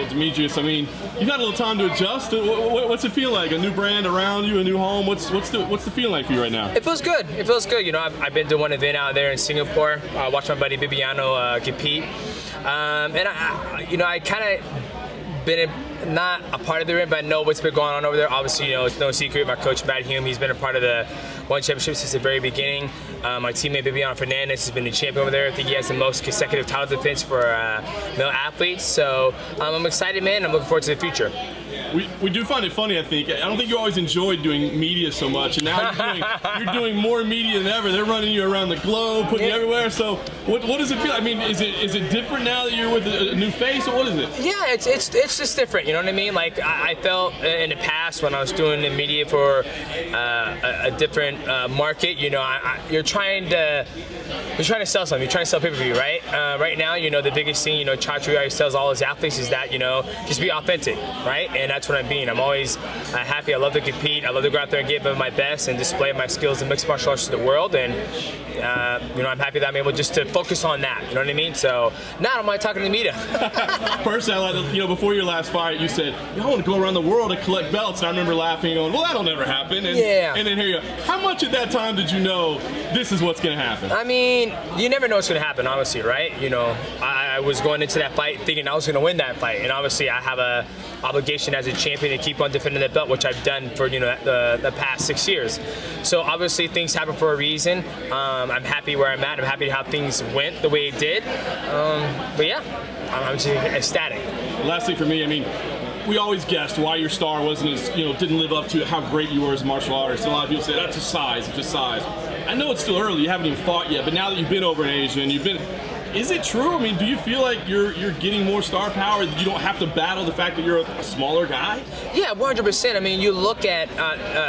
Demetrious, I mean, you've had a little time to adjust. What's it feel like? A new brand around you, a new home. What's the feeling like for you right now? It feels good. It feels good. You know, I've been to one event out there in Singapore. Watched my buddy Bibiano compete, and I kind of been not a part of the event, but I know what's been going on over there. Obviously, you know, it's no secret. My coach Matt Hume, he's been a part of the One Championship since the very beginning. My teammate Bibiano Fernandez has been the champion over there. I think he has the most consecutive title defense for male athletes. So I'm excited, man. I'm looking forward to the future. We do find it funny, I think. I don't think you always enjoyed doing media so much, and now you're doing more media than ever. They're running you around the globe, putting you everywhere. So what does it feel? I mean, is it different now that you're with a new face, or what is it? Yeah, it's just different. You know what I mean? Like I felt in the past when I was doing the media for a different market. You know, you're trying to sell something. You're trying to sell pay-per-view, right? Right now, you know, the biggest thing, you know, Chatri always tells all his athletes is that, you know, just be authentic, right? And that's what I'm being. I'm always happy. I love to compete. I love to go out there and give my best and display my skills in mixed martial arts to the world. And you know, I'm happy that I'm able just to focus on that. You know what I mean? So now I'm like talking to the media. Personally, you know, before your last fight, you said, I want to go around the world and collect belts. And I remember laughing and going, well, that'll never happen. And, yeah. And then here you go. How much at that time did you know this is what's going to happen? I mean, you never know what's going to happen, honestly, right? You know, I was going into that fight thinking I was going to win that fight. And obviously, I have a obligation as a champion to keep on defending the belt, which I've done for, you know, the past 6 years. So obviously, things happen for a reason. I'm happy where I'm at. I'm happy how things went the way it did. But yeah, I'm just ecstatic. Lastly for me, I mean, we always guessed why your star wasn't as, you know, didn't live up to how great you were as a martial artist. A lot of people say that's just size, it's just size. I know it's still early, you haven't even fought yet, but now that you've been over in Asia and you've been, is it true? I mean, do you feel like you're getting more star power? You don't have to battle the fact that you're a smaller guy? Yeah, 100%. I mean, you look at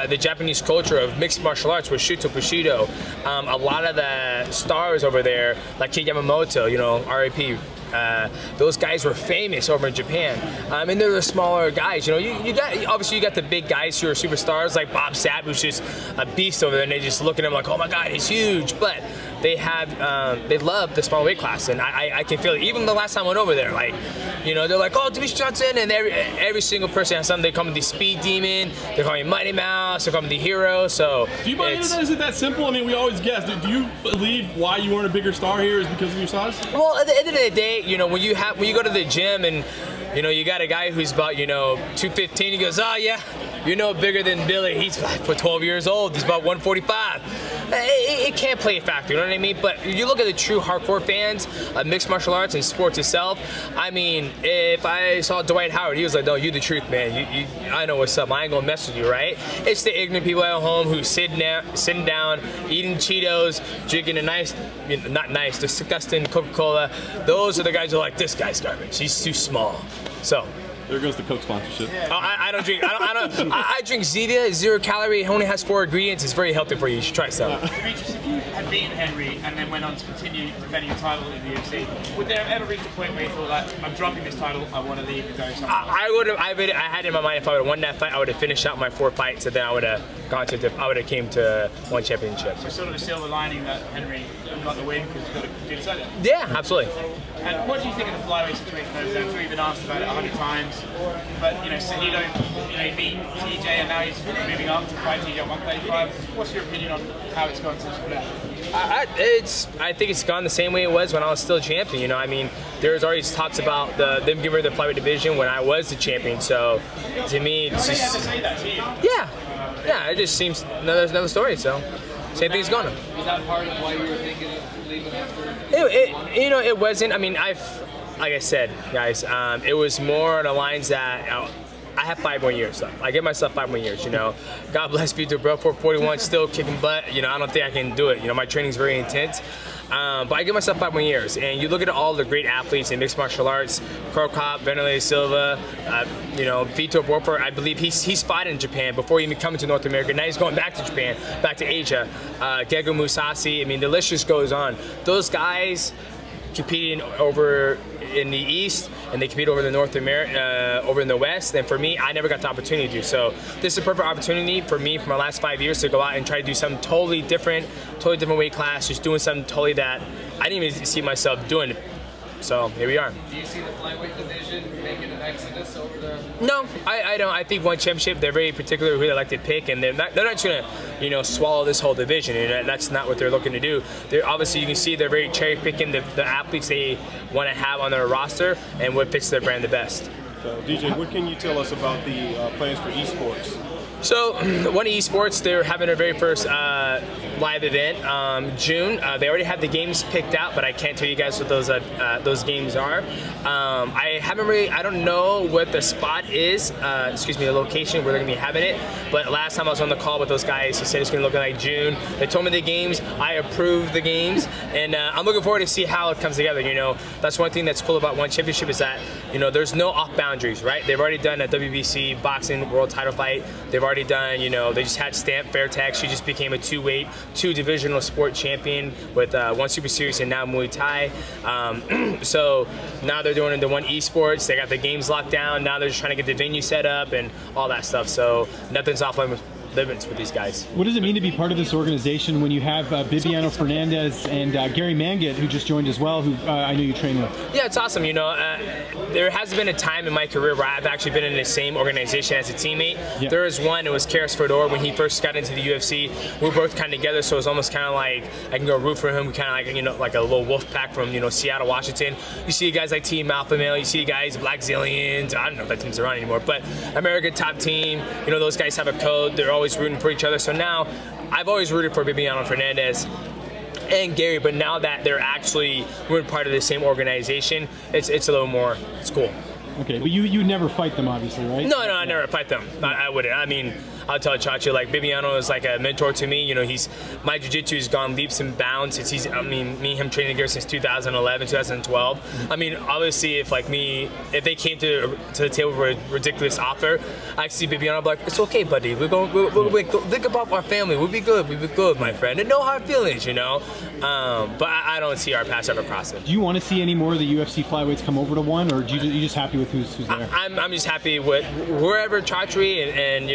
the Japanese culture of mixed martial arts with Shuto Bushido. A lot of the stars over there, like Kid Yamamoto, you know, RIP. Those guys were famous over in Japan, and they're the smaller guys. You know, you got the big guys who are superstars like Bob Sapp, who's just a beast over there, and they just look at him like, oh my God, he's huge. But they love the small weight class, and I can feel it. Even the last time I went over there, like, you know, they're like, oh, Demetrious Johnson, and every single person has something. They call me the Speed Demon, they call me Mighty Mouse, they call me the Hero. So do you believe that? Is it that simple? I mean, we always guess. Do you believe why you weren't a bigger star here is because of your size? Well, at the end of the day, you know, when you go to the gym and, you know, you got a guy who's about, you know, 215, he goes, oh yeah, you're no bigger than Billy. He's 12 years old. He's about 145. It can't play a factor, you know what I mean? But you look at the true hardcore fans of mixed martial arts and sports itself. I mean, if I saw Dwight Howard, he was like, no, you the truth, man. I know what's up. I ain't gonna mess with you, right? It's the ignorant people at home who sitting down, eating Cheetos, drinking a nice, not nice, disgusting Coca-Cola. Those are the guys who are like, this guy's garbage. He's too small. So. There goes the Coke sponsorship. I don't drink. I drink Zevia, 0 calorie. It only has 4 ingredients. It's very healthy for you. You should try some. Demetrious, if you had beaten Henry and then went on to continue defending your title in the UFC, would there ever reach a point where you thought, like, I'm dropping this title, I want to leave and go somewhere else? I had in my mind if I would have won that fight, I would have finished out my 4 fights, and then I would have came to One Championship. So sort of a silver lining that Henry got the win because you got to do so. Yeah, absolutely. And what do you think of the flyweight situation over there? I'm sure you've been asked about it 100 times, but you know, Cejudo, you know, he beat TJ and now he's moving up to fight TJ at 135. What's your opinion on how it's gone since split? I think it's gone the same way it was when I was still champion. You know, I mean, there's always talks about them giving her the flyweight division when I was the champion. So to me, it's just. They ever say that to you? Yeah. It just seems another story. So same thing's going on. Was that part of why you were thinking of leaving after? You know, it wasn't. I mean, like I said, guys, it was more on the lines that. I have 5 more years left. I give myself 5 more years, you know. God bless Vito, bro, 441, still kicking butt. You know, I don't think I can do it. You know, my training's very intense. But I give myself 5 more years. And you look at all the great athletes in mixed martial arts, Krokop, Vanderlei Silva, you know, Vito Borfer, I believe he's fought in Japan before even coming to North America. Now he's going back to Japan, back to Asia. Gego Musashi, I mean, the list just goes on. Those guys competing over in the East, and they compete over the North America, over in the West. And for me, I never got the opportunity to do so. This is a perfect opportunity for me, for my last 5 years, to go out and try to do something totally different weight class, just doing something totally that I didn't even see myself doing. So here we are. Do you see the flyweight division making a nice exodus over the? No, I don't. I think one championship, they're very particular who they like to pick, and they're not just going to, swallow this whole division. And that's not what they're looking to do. They're obviously, you can see they're very cherry picking the athletes they want to have on their roster and what fits their brand the best. DJ, what can you tell us about the plans for esports? So, One Esports, they're having their very first live event, June. They already have the games picked out, but I can't tell you guys what those games are. I don't know what the spot is, the location where they're gonna be having it, but last time I was on the call with those guys, they said it's gonna look like June. They told me the games, I approved the games, and I'm looking forward to see how it comes together. That's one thing that's cool about One Championship is that, there's no off boundaries, right? They've already done a WBC boxing world title fight. They've already done, they just had Stamp Fairtex. She just became a two divisional sport champion with one Super Series and now Muay Thai. So now they're doing the One Esports. They got the games locked down. Now they're just trying to get the venue set up and all that stuff. So nothing's off limits with these guys. What does it mean to be part of this organization when you have Bibiano Fernandez and Gary Mangat, who just joined as well, who I know you train with? Yeah, it's awesome. There has been a time in my career where I've actually been in the same organization as a teammate. Yeah. There was one, it was Karis Fedor when he first got into the UFC. We were both kind of together, so it was almost kind of like I can go root for him. We kind of like, like a little wolf pack from, Seattle, Washington. You see guys like Team Alpha Male, you see guys, Black Zillions, I don't know if that team's around anymore, but American Top Team, those guys have a code. They're always rooting for each other. So now, I've always rooted for Bibiano Fernandez and Gary, but now that they're actually part of the same organization, it's a little more, it's cool. Okay, but you never fight them, obviously, right? No, I never fight them. I wouldn't. I mean, I'll tell Chacho, like, Bibiano is like a mentor to me. My jiu-jitsu has gone leaps and bounds since me and him training together since 2011, 2012. I mean, obviously, if they came to the table with a ridiculous offer, I see Bibiano, I'll be like, it's okay, buddy. We'll think about our family. We'll be good, my friend. And no hard feelings, But I don't see our paths ever crossing. Do you want to see any more of the UFC flyweights come over to One, or you just happy with who's there? I'm just happy with wherever Chatri and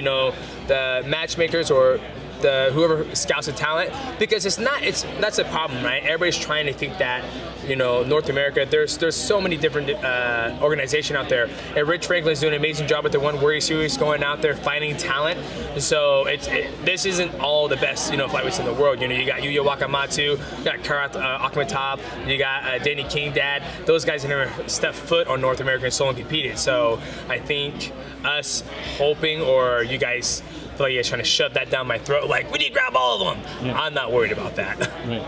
the matchmakers or whoever scouts the talent, because that's a problem, right? Everybody's trying to think that North America, there's so many different organizations out there, and Rich Franklin's doing an amazing job with the One Warrior Series, going out there finding talent. So this isn't all the best flyweights in the world. You got Yuya Wakamatsu, you got Karat Akhmatov, you got Danny Kingdad. Those guys have never stepped foot on North American soil and competed. So I think us hoping, or you guys feel like you're trying to shove that down my throat, like we need to grab all of them. Yeah. I'm not worried about that. Right.